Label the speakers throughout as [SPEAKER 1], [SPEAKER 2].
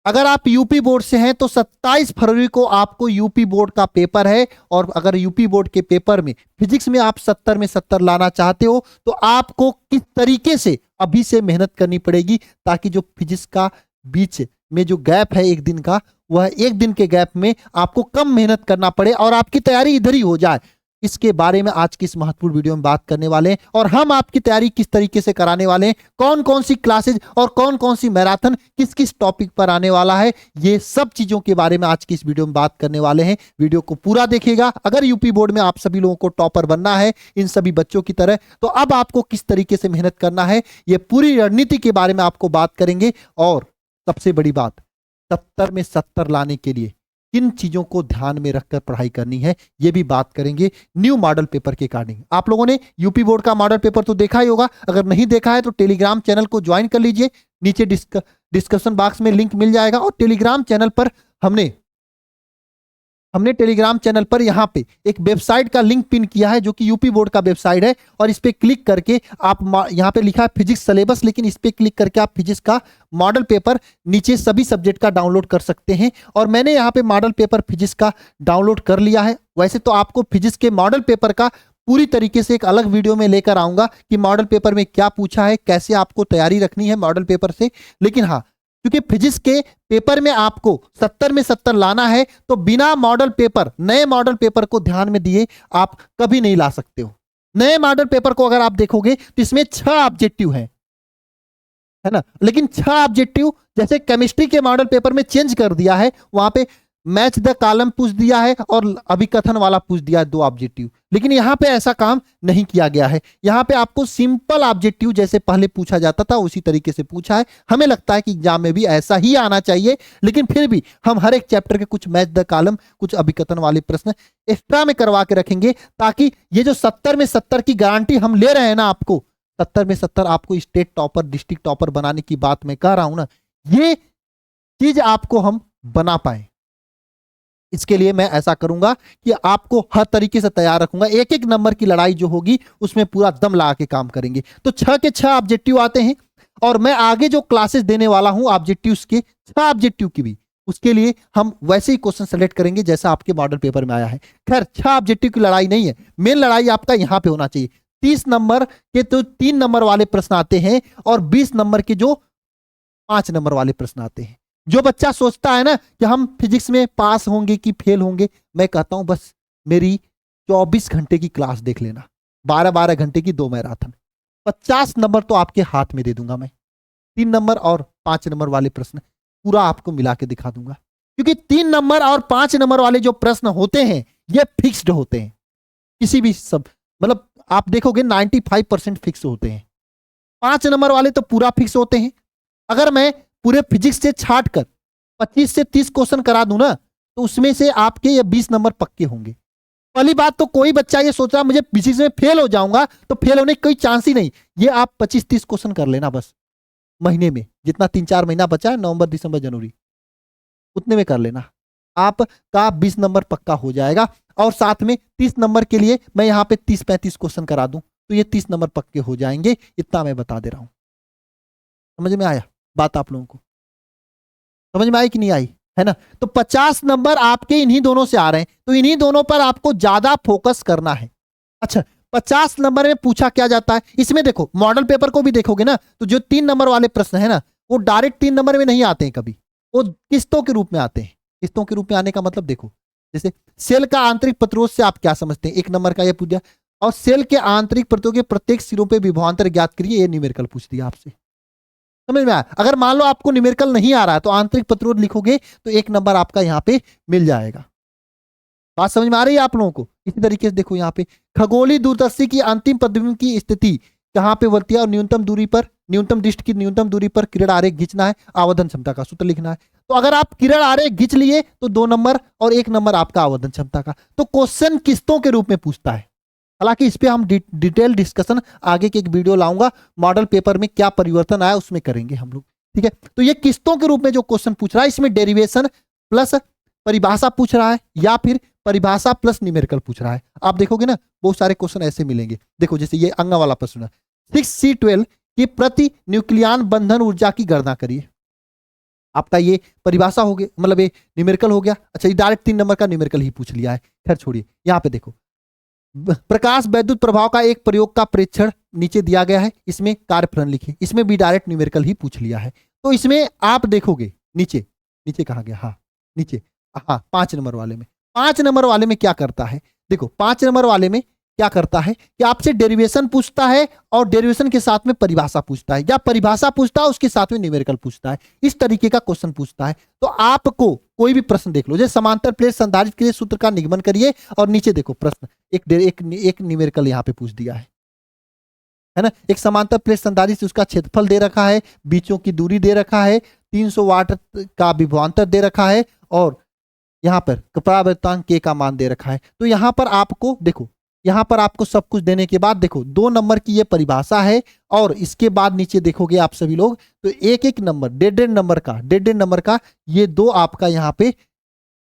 [SPEAKER 1] अगर आप UP board से हैं तो 27 फरवरी को आपको यूपी बोर्ड का पेपर है। और अगर यूपी बोर्ड के पेपर में फिजिक्स में आप 70 में 70 लाना चाहते हो तो आपको किस तरीके से अभी से मेहनत करनी पड़ेगी, ताकि जो फिजिक्स का बीच में जो गैप है एक दिन का, वह एक दिन के गैप में आपको कम मेहनत करना पड़े और आपकी तैयारी इधर ही हो जाए। इसके बारे में आज की इस महत्वपूर्ण वीडियो में बात करने वाले हैं और हम आपकी तैयारी किस तरीके से कराने वाले हैं, कौन कौन सी क्लासेज और कौन कौन सी मैराथन किस किस टॉपिक पर आने वाला है, ये सब चीजों के बारे में आज की इस वीडियो में बात करने वाले हैं। वीडियो को पूरा देखिएगा। अगर यूपी बोर्ड में आप सभी लोगों को टॉपर बनना है इन सभी बच्चों की तरह, तो अब आपको किस तरीके से मेहनत करना है, ये पूरी रणनीति के बारे में आपको बात करेंगे। और सबसे बड़ी बात, 70 में 70 लाने के लिए किन चीजों को ध्यान में रखकर पढ़ाई करनी है, यह भी बात करेंगे न्यू मॉडल पेपर के अकॉर्डिंग। आप लोगों ने यूपी बोर्ड का मॉडल पेपर तो देखा ही होगा, अगर नहीं देखा है तो टेलीग्राम चैनल को ज्वाइन कर लीजिए, नीचे डिस्क्रिप्शन बॉक्स में लिंक मिल जाएगा। और टेलीग्राम चैनल पर हमने टेलीग्राम चैनल पर यहाँ पे एक वेबसाइट का लिंक पिन किया है जो कि यूपी बोर्ड का वेबसाइट है, और इस पे क्लिक करके आप यहाँ पे लिखा है फिजिक्स सिलेबस, लेकिन इस पे क्लिक करके आप फिजिक्स का मॉडल पेपर नीचे सभी सब्जेक्ट का डाउनलोड कर सकते हैं। और मैंने यहाँ पे मॉडल पेपर फिजिक्स का डाउनलोड कर लिया है। वैसे तो आपको फिजिक्स के मॉडल पेपर का पूरी तरीके से एक अलग वीडियो में लेकर आऊंगा कि मॉडल पेपर में क्या पूछा है, कैसे आपको तैयारी रखनी है मॉडल पेपर से। लेकिन हाँ, क्योंकि फिजिक्स के पेपर में आपको 70 में 70 लाना है, तो बिना मॉडल पेपर, नए मॉडल पेपर को ध्यान में दिए आप कभी नहीं ला सकते हो। नए मॉडल पेपर को अगर आप देखोगे तो इसमें 6 ऑब्जेक्टिव है ना, लेकिन 6 ऑब्जेक्टिव जैसे केमिस्ट्री के मॉडल पेपर में चेंज कर दिया है, वहां पे मैच द कॉलम पूछ दिया है और अभिकथन वाला पूछ दिया है 2 ऑब्जेक्टिव। लेकिन यहां पे ऐसा काम नहीं किया गया है, यहां पे आपको सिंपल ऑब्जेक्टिव जैसे पहले पूछा जाता था उसी तरीके से पूछा है। हमें लगता है कि एग्जाम में भी ऐसा ही आना चाहिए, लेकिन फिर भी हम हर एक चैप्टर के कुछ मैच द कॉलम, कुछ अभिकथन वाले प्रश्न एक्स्ट्रा में करवा के रखेंगे, ताकि ये जो 70 में 70 की गारंटी हम ले रहे हैं ना, आपको 70 में 70 आपको स्टेट टॉपर, डिस्ट्रिक्ट टॉपर बनाने की बात मैं कह रहा हूं ना, ये चीज आपको हम बना पाए। इसके लिए मैं ऐसा करूंगा कि आपको हर तरीके से तैयार रखूंगा। एक एक नंबर की लड़ाई जो होगी उसमें पूरा दम लगा के काम करेंगे। तो 6 के 6 ऑब्जेक्टिव आते हैं, और मैं आगे जो क्लासेस देने वाला हूं ऑब्जेक्टिव्स के 6 ऑब्जेक्टिव की भी, उसके लिए हम वैसे ही क्वेश्चन सेलेक्ट करेंगे जैसा आपके मॉडल पेपर में आया है। खैर, 6 ऑब्जेक्टिव की लड़ाई नहीं है, मेन लड़ाई आपका यहां पर होना चाहिए। 30 नंबर के तो 3 नंबर वाले प्रश्न आते हैं और 20 नंबर के जो 5 नंबर वाले प्रश्न आते हैं। जो बच्चा सोचता है ना कि हम फिजिक्स में पास होंगे कि फेल होंगे, मैं कहता हूं बस मेरी 24 घंटे की क्लास देख लेना, 12-12 घंटे की 2 मैराथन, 50 नंबर तो आपके हाथ में दे दूंगा मैं। 3 नंबर और 5 नंबर वाले प्रश्न पूरा आपको मिला के दिखा दूंगा, क्योंकि 3 नंबर और 5 नंबर वाले जो प्रश्न होते हैं ये फिक्स्ड होते हैं। किसी भी सब मतलब आप देखोगे 95% फिक्स होते हैं। 5 नंबर वाले तो पूरा फिक्स होते हैं। अगर मैं पूरे फिजिक्स से छाट कर 25 से 30 क्वेश्चन करा दूं ना, तो उसमें से आपके ये 20 नंबर पक्के होंगे। पहली बात तो कोई बच्चा ये सोच रहा मुझे फिजिक्स में फेल हो जाऊंगा, तो फेल होने की कोई चांस ही नहीं। ये आप 25-30 क्वेश्चन कर लेना बस महीने में, जितना 3-4 महीना बचा है, नवंबर दिसंबर जनवरी, उतने में कर लेना, आपका 20 नंबर पक्का हो जाएगा। और साथ में 30 नंबर के लिए मैं यहाँ पे 30-35 क्वेश्चन करा दूं तो ये 30 नंबर पक्के हो जाएंगे। इतना मैं बता दे रहा हूं। समझ में आया बात? आप लोगों को समझ में आई कि नहीं आई? है ना? तो 50 नंबर आपके इन्हीं दोनों से आ रहे हैं, तो इन्हीं दोनों पर आपको ज्यादा फोकस करना है। अच्छा, 50 नंबर में पूछा क्या जाता है, इसमें देखो मॉडल पेपर को भी देखोगे ना, तो जो 3 नंबर वाले प्रश्न है ना, वो डायरेक्ट 3 नंबर में नहीं आते हैं, कभी वो किस्तों के रूप में आते हैं। किस्तों के रूप में आने का मतलब देखो, जैसे सेल का आंतरिक प्रतिरोध से आप क्या समझते हैं, 1 नंबर का ये पूछ दिया, और सेल के आंतरिक प्रतिरोध के प्रत्येक सिरों पर विभवांतर ज्ञात करिए, ये न्यूमेरिकल पूछ दिया आपसे। समझ में आया? अगर मान लो आपको न्यूमेरिकल नहीं आ रहा है तो आंतरिक प्रतिरोध लिखोगे तो 1 नंबर आपका यहां पे मिल जाएगा। बात समझ में आ रही है आप लोगों को? इसी तरीके से देखो यहाँ पे खगोलीय दूरदर्शी की अंतिम प्रतिबिंब की स्थिति कहां पे बनती है, और न्यूनतम दूरी पर, न्यूनतम डिस्ट की न्यूनतम दूरी पर किरण आरेख खींचना है, आवर्धन क्षमता का सूत्र लिखना है। तो अगर आप किरण आरेख खींच लिए तो 2 नंबर और 1 नंबर आपका आवर्धन क्षमता का। तो क्वेश्चन किस्तों के रूप में पूछता है। हालांकि इस पे हम डिटेल डिस्कशन आगे की एक वीडियो लाऊंगा, मॉडल पेपर में क्या परिवर्तन आया उसमें करेंगे हम लोग, ठीक है? तो ये किस्तों के रूप में जो क्वेश्चन पूछ रहा है, इसमें डेरिवेशन प्लस परिभाषा पूछ रहा है या फिर परिभाषा प्लस न्यूमेरिकल पूछ रहा है। आप देखोगे ना बहुत सारे क्वेश्चन ऐसे मिलेंगे। देखो जैसे ये अंगा वाला प्रश्न है, 6C12 की प्रति न्यूक्लियन बंधन ऊर्जा की गणना करिए। आपका ये परिभाषा हो गया, मतलब ये न्यूमेरिकल हो गया। अच्छा, ये डायरेक्ट 3 नंबर का न्यूमेरिकल ही पूछ लिया है, खैर छोड़िए। यहाँ पे देखो, प्रकाश वैद्युत प्रभाव का एक प्रयोग का प्रेक्षण नीचे दिया गया है, इसमें कार्यफलन लिखिए। इसमें भी डायरेक्ट न्यूमेरिकल ही पूछ लिया है। तो इसमें आप देखोगे नीचे, नीचे कहा गया, हाँ नीचे, हाँ 5 नंबर वाले में, 5 नंबर वाले में क्या करता है, देखो 5 नंबर वाले में क्या करता है कि आपसे डेरिवेशन पूछता है और डेरिवेशन के साथ में परिभाषा पूछता है, या परिभाषा पूछता है उसके साथ में न्यूमेरिकल पूछता है। इस तरीके का क्वेश्चन पूछता है। तो आपको कोई भी प्रश्न देख लो, जैसे समांतर प्लेट संधारित्र के लिए सूत्र का निगमन करिए, और नीचे देखो प्रश्न एक न्यूमेरिकल यहाँ पे पूछ दिया है ना। एक समांतर प्लेट संधारित्र से उसका क्षेत्रफल दे रखा है, बीचों की दूरी दे रखा है, 300 वाट का विभवांतर दे रखा है, और यहाँ पर परावर्तनांक के का मान दे रखा है। तो यहाँ पर आपको देखो, यहाँ पर आपको सब कुछ देने के बाद देखो 2 नंबर की ये परिभाषा है, और इसके बाद नीचे देखोगे आप सभी लोग तो एक एक नंबर, डेढ़ नंबर का ये 2 आपका यहाँ पे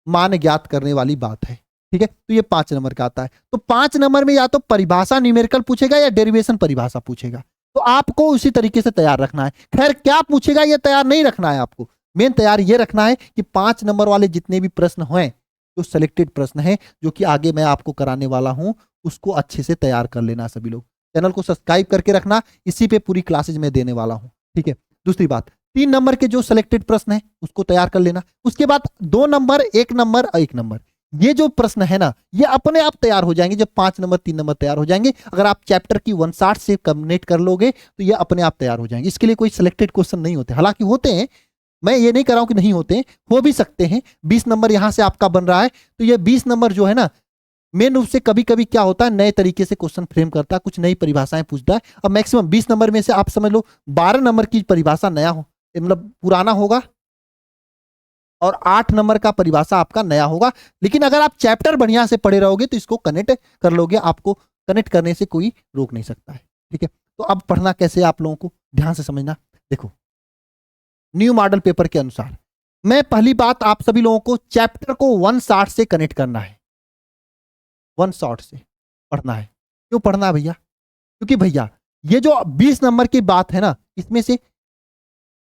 [SPEAKER 1] मान ज्ञात करने वाली बात है। ठीक है, तो ये 5 नंबर का आता है। तो 5 नंबर में या तो परिभाषा न्यूमेरिकल पूछेगा या डेरिवेशन परिभाषा पूछेगा, तो आपको उसी तरीके से तैयार रखना है। खैर क्या पूछेगा ये तैयार नहीं रखना है आपको, मेन तैयार ये रखना है कि 5 नंबर वाले जितने भी प्रश्न हैं, जो सिलेक्टेड प्रश्न है जो कि आगे मैं आपको कराने वाला हूं, उसको अच्छे से तैयार कर लेना। सभी लोग चैनल को सब्सक्राइब करके रखना, इसी पे पूरी क्लासेज में देने वाला हूं। ठीक है, दूसरी बात, 3 नंबर के जो सिलेक्टेड प्रश्न है उसको तैयार कर लेना। उसके बाद 2 नंबर, 1 नंबर और 1 नंबर, ये जो प्रश्न है ना, ये अपने आप तैयार हो जाएंगे जब 5 नंबर 3 नंबर तैयार हो जाएंगे। अगर आप चैप्टर की 160 से कनेक्ट कर लोगे तो ये अपने आप तैयार हो जाएंगे। इसके लिए कोई सिलेक्टेड क्वेश्चन नहीं होते, हालांकि होते हैं, मैं ये नहीं कर रहा हूं कि नहीं होते, हो भी सकते हैं। 20 नंबर यहां से आपका बन रहा है, तो ये 20 नंबर जो है ना, मेन रूप से कभी कभी क्या होता है, नए तरीके से क्वेश्चन फ्रेम करता है, कुछ नई परिभाषाएं पूछता है। अब मैक्सिमम 20 नंबर में से आप समझ लो 12 नंबर की परिभाषा नया हो, मतलब पुराना होगा, और 8 नंबर का परिभाषा आपका नया होगा। लेकिन अगर आप चैप्टर बढ़िया से पढ़े रहोगे तो इसको कनेक्ट कर लोगे, आपको कनेक्ट करने से कोई रोक नहीं सकता है। ठीक है, तो अब पढ़ना कैसे आप लोगों को ध्यान से समझना। देखो, न्यू मॉडल पेपर के अनुसार मैं पहली बात आप सभी लोगों को चैप्टर को 160 से कनेक्ट करना है, 160 से पढ़ना है। क्यों पढ़ना है भैया? क्योंकि भैया ये जो 20 नंबर की बात है ना, इसमें से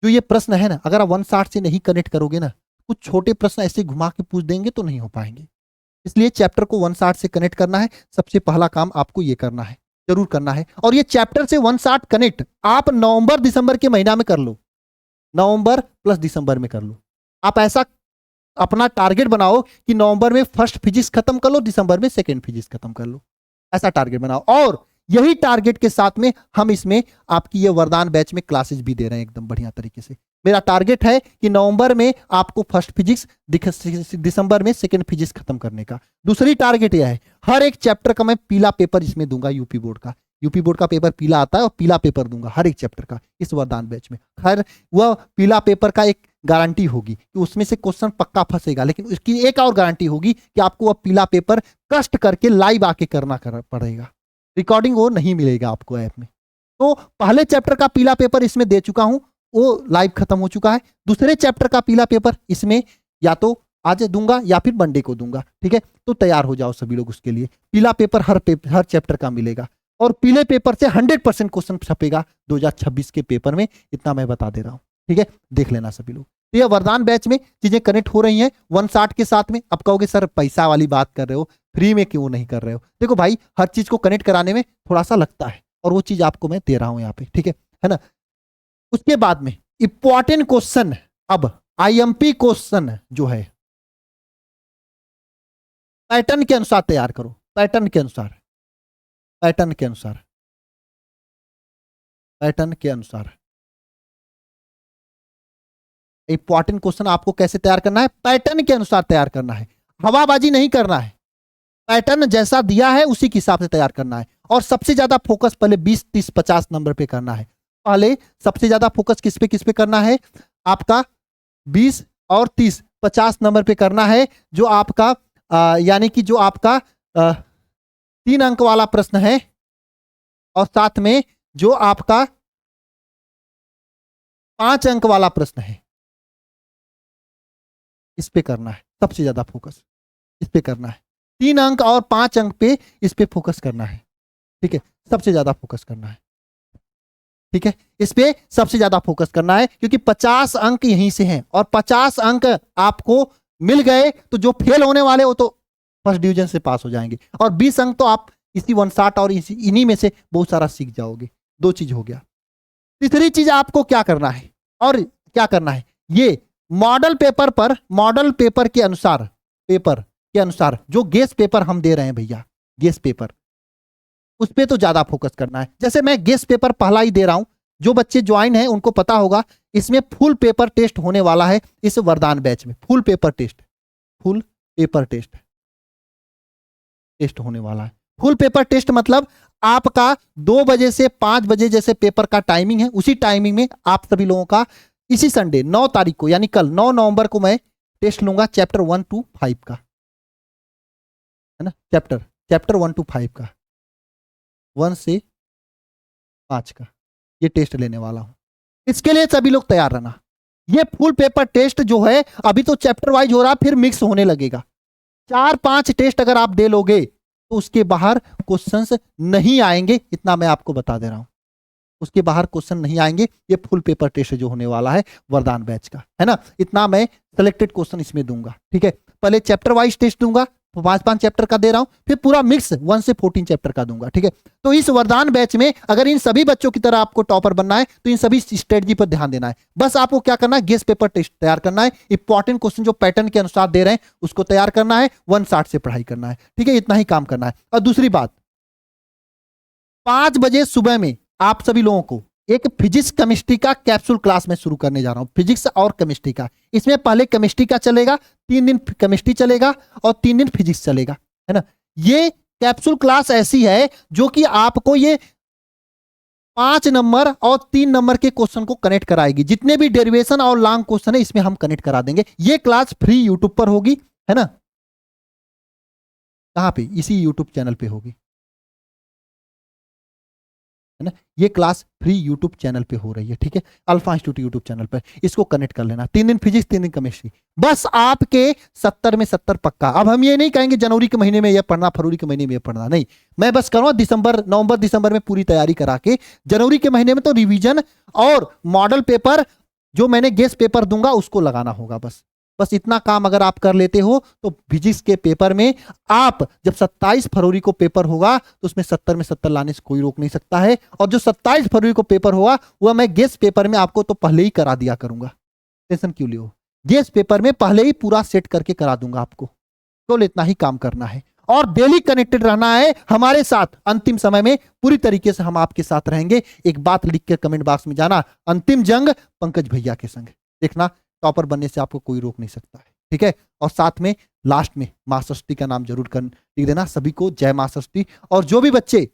[SPEAKER 1] जो ये प्रश्न है ना, अगर आप 160 से नहीं कनेक्ट करोगे ना, कुछ छोटे प्रश्न ऐसे घुमा के पूछ देंगे तो नहीं हो पाएंगे। इसलिए चैप्टर को 160 से कनेक्ट करना है। सबसे पहला काम आपको ये करना है, जरूर करना है। और ये चैप्टर से 160 कनेक्ट आप नवंबर दिसंबर के महीना में कर लो, नवंबर प्लस दिसंबर में कर लो। आप ऐसा अपना टारगेट बनाओ कि नवंबर में फर्स्ट फिजिक्स खत्म कर लो, दिसंबर में सेकंड फिजिक्स खत्म कर लो, ऐसा टारगेट बनाओ। और यही टारगेट के साथ में हम इसमें आपकी ये वरदान बैच में क्लासेस भी दे रहे हैं एकदम बढ़िया तरीके से। मेरा टारगेट है कि नवंबर में आपको फर्स्ट फिजिक्स, दिसंबर में सेकंड फिजिक्स खत्म करने का। दूसरी टारगेट यह है, हर एक चैप्टर का मैं पीला पेपर इसमें दूंगा, यूपी बोर्ड का। यूपी बोर्ड का पेपर पीला आता है, और पीला पेपर दूंगा हर एक चैप्टर का इस वरदान बैच में। खैर वह पीला पेपर का एक गारंटी होगी कि उसमें से क्वेश्चन पक्का फंसेगा, लेकिन उसकी एक और गारंटी होगी कि आपको वह पीला पेपर कष्ट करके लाइव आके करना पड़ेगा, रिकॉर्डिंग वो नहीं मिलेगा आपको ऐप में। तो पहले चैप्टर का पीला पेपर इसमें दे चुका हूं, वो लाइव खत्म हो चुका है। दूसरे चैप्टर का पीला पेपर इसमें या तो आज दूंगा या फिर मंडे को दूंगा। ठीक है, तो तैयार हो जाओ सभी लोग उसके लिए। पीला पेपर हर चैप्टर का मिलेगा, और पीले पेपर से 100% क्वेश्चन छपेगा 2026 के पेपर में, इतना मैं बता दे रहा हूं। ठीक है, देख लेना सभी लोग। तो ये वरदान बैच में चीजें कनेक्ट हो रही हैं 160 के साथ में। अब कहोगे सर पैसा वाली बात कर रहे हो, फ्री में क्यों नहीं कर रहे हो? देखो भाई, हर चीज को कनेक्ट कराने में थोड़ा सा लगता है, और वो चीज आपको मैं दे रहा हूं यहाँ पे। ठीक है ना। उसके बाद में इंपॉर्टेंट क्वेश्चन, अब आईएमपी क्वेश्चन जो है पैटर्न के अनुसार तैयार करो, पैटर्न के अनुसार, पैटर्न के अनुसार, पैटर्न के अनुसार। इंपॉर्टेंट क्वेश्चन आपको कैसे तैयार करना है? पैटर्न के अनुसार तैयार करना है, हवाबाजी नहीं करना है। पैटर्न जैसा दिया है उसी के हिसाब से तैयार करना है। और सबसे ज्यादा फोकस पहले 20, 30, 50 नंबर पे करना है। पहले सबसे ज्यादा फोकस किस पे करना है? आपका 20 और 30, 50 नंबर पे करना है। जो आपका यानी कि जो आपका 3 अंक वाला प्रश्न है, और साथ में जो आपका 5 अंक वाला प्रश्न है, इस पे करना है सबसे ज्यादा फोकस, इस पे करना है। 3 अंक और 5 अंक पे इस पे फोकस करना है। ठीक है, सबसे ज्यादा फोकस करना है। ठीक है, इस पे सबसे ज्यादा फोकस करना है क्योंकि 50 अंक यहीं से हैं और 50 अंक आपको मिल गए तो जो फेल होने वाले वो तो फर्स्ट डिवीजन से पास हो जाएंगे और 20 अंक तो आप इसी 160 और इन्हीं में से बहुत सारा सीख जाओगे। दो चीज हो गया। तीसरी चीज आपको क्या करना है और क्या करना है, ये मॉडल पेपर के अनुसार जो गेस पेपर हम दे रहे हैं भैया, गेस पेपर उस पे तो ज्यादा फोकस करना है। जैसे मैं गेस पेपर पहला ही दे रहा हूं, जो बच्चे ज्वाइन हैं उनको पता होगा इसमें फुल पेपर टेस्ट होने वाला है। इस वरदान बैच में फुल पेपर टेस्ट होने वाला है। फुल पेपर टेस्ट मतलब आपका 2 बजे से 5 बजे जैसे पेपर का टाइमिंग है, उसी टाइमिंग में आप सभी लोगों का इसी संडे 9 तारीख को यानी कल 9 नवंबर को मैं टेस्ट लूंगा चैप्टर 1 to 5 का, है ना, चैप्टर 1 to 5 का, 1 से 5 का ये टेस्ट लेने वाला हूं। इसके लिए सभी लोग तैयार रहना। ये फुल पेपर टेस्ट जो है अभी तो चैप्टर वाइज हो रहा, फिर मिक्स होने लगेगा। 4-5 टेस्ट अगर आप दे लोगे तो उसके बाहर क्वेश्चंस नहीं आएंगे, इतना मैं आपको बता दे रहा हूं। उसके बाहर क्वेश्चन नहीं आएंगे। ये फुल पेपर टेस्ट जो होने वाला है वरदान बैच का, है ना, इतना मैं सिलेक्टेड क्वेश्चन इसमें दूंगा। ठीक है, पहले चैप्टर वाइज टेस्ट दूंगा, 5-5 चैप्टर का दे रहा हूं, फिर पूरा मिक्स 1 से 14 चैप्टर का दूंगा। ठीक है, तो इस वरदान बैच में अगर इन सभी बच्चों की तरह आपको टॉपर बनना है तो इन सभी स्ट्रेटजी पर ध्यान देना है। बस आपको क्या करना है, गेस पेपर टेस्ट तैयार करना है, इंपॉर्टेंट क्वेश्चन जो पैटर्न के अनुसार दे रहे हैं उसको तैयार करना है, 160 से पढ़ाई करना है। ठीक है, इतना ही काम करना है। और दूसरी बात, 5 बजे सुबह में आप सभी लोगों को एक फिजिक्स केमिस्ट्री का कैप्सूल क्लास में शुरू करने जा रहा हूं, फिजिक्स और केमिस्ट्री का। इसमें पहले केमिस्ट्री का चलेगा, 3 दिन केमिस्ट्री चलेगा और 3 दिन फिजिक्स चलेगा, है ना। ये कैप्सूल क्लास ऐसी है जो कि आपको ये 5 नंबर और 3 नंबर के क्वेश्चन को कनेक्ट कराएगी। जितने भी डेरिवेशन और लॉन्ग क्वेश्चन है इसमें हम कनेक्ट करा देंगे। ये क्लास फ्री यूट्यूब पर होगी, है ना, कहां पे, इसी यूट्यूब चैनल पे होगी, है ना। ये क्लास फ्री यूट्यूब चैनल पे हो रही है। ठीक है, अल्फा इंस्टीट्यूट यूट्यूब चैनल पर, इसको कनेक्ट कर लेना। 3 दिन फिजिक्स 3 दिन केमिस्ट्री, बस आपके 70 में 70 पक्का। अब हम ये नहीं कहेंगे जनवरी के महीने में ये पढ़ना, फरवरी के महीने में ये पढ़ना, नहीं। मैं बस करूंगा नवंबर दिसंबर में पूरी तैयारी करा के, जनवरी के महीने में तो रिवीजन और मॉडल पेपर जो मैंने गेस पेपर दूंगा उसको लगाना होगा। बस इतना काम अगर आप कर लेते हो तो फिजिक्स के पेपर में आप जब 27 फरवरी को पेपर होगा तो उसमें 70 में 70 लाने से कोई रोक नहीं सकता है। और जो 27 फरवरी को पेपर होगा वह मैं गेस पेपर में आपको तो पहले ही करा दिया करूंगा, टेंशन क्यों लियो, गेस पेपर में पहले ही पूरा सेट करके करा दूंगा आपको। तो इतना ही काम करना है और डेली कनेक्टेड रहना है हमारे साथ। अंतिम समय में पूरी तरीके से हम आपके साथ रहेंगे। एक बात लिख के कमेंट बॉक्स में जाना, अंतिम जंग पंकज भैया के संग। देखना, टॉपर बनने से आपको कोई रोक नहीं सकता है। ठीक है, और साथ में लास्ट में मां सरस्वती का नाम जरूर लिख देना। सभी को जय मां सरस्वती। और जो भी बच्चे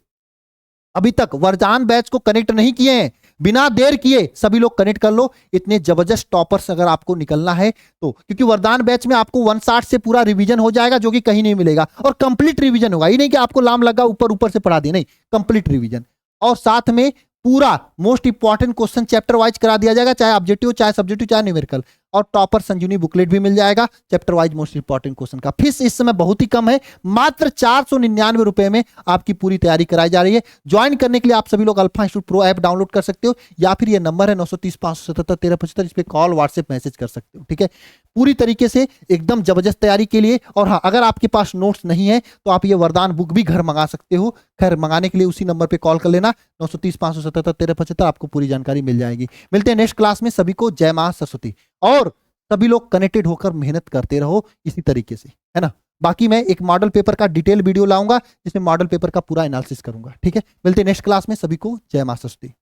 [SPEAKER 1] अभी तक वरदान बैच को कनेक्ट नहीं किए हैं, बिना देर किए सभी लोग कनेक्ट कर लो। इतने जबरदस्त टॉपर्स अगर आपको निकलना है तो, क्योंकि वरदान बैच में आपको 160 से पूरा रिवीजन हो जाएगा जो कि कहीं नहीं मिलेगा, और कंप्लीट रिवीजन होगा। ये नहीं कि आपको लाम लगा ऊपर ऊपर से पढ़ा दिया, नहीं, कंप्लीट रिवीजन। और साथ में पूरा most important question chapter wise करा दिया जाएगा, चाहे ऑब्जेक्टिव, चाहे सब्जेक्टिव, चाहे न्यूमेरिकल। और टॉपर संजीवनी बुकलेट भी मिल जाएगा chapter wise most important question का। फीस इस समय बहुत ही कम है, मात्र 499 रुपए में आपकी पूरी तैयारी कराई जा रही है। ज्वाइन करने के लिए आप सभी लोग alpha institute pro app download कर सकते हो, या फिर ये नंबर है 930-577-1375, इस पे कॉल व्हाट्सएप मैसेज कर सकते हो। ठीक है, पूरी तरीके से एकदम जबरदस्त तैयारी के लिए। और हाँ, अगर आपके पास नोट्स नहीं है तो आप ये वरदान बुक भी घर मंगा सकते हो। खैर, मंगाने के लिए उसी नंबर पे कॉल कर लेना, 930-577-1375, आपको पूरी जानकारी मिल जाएगी। मिलते हैं नेक्स्ट क्लास में। सभी को जय मां सरस्वती। और सभी लोग कनेक्टेड होकर मेहनत करते रहो इसी तरीके से, है ना। बाकी मैं एक मॉडल पेपर का डिटेल वीडियो लाऊंगा जिसमें मॉडल पेपर का पूरा एनालिसिस करूंगा। ठीक है, मिलते हैं नेक्स्ट क्लास में। सभी को जय मां सरस्वती।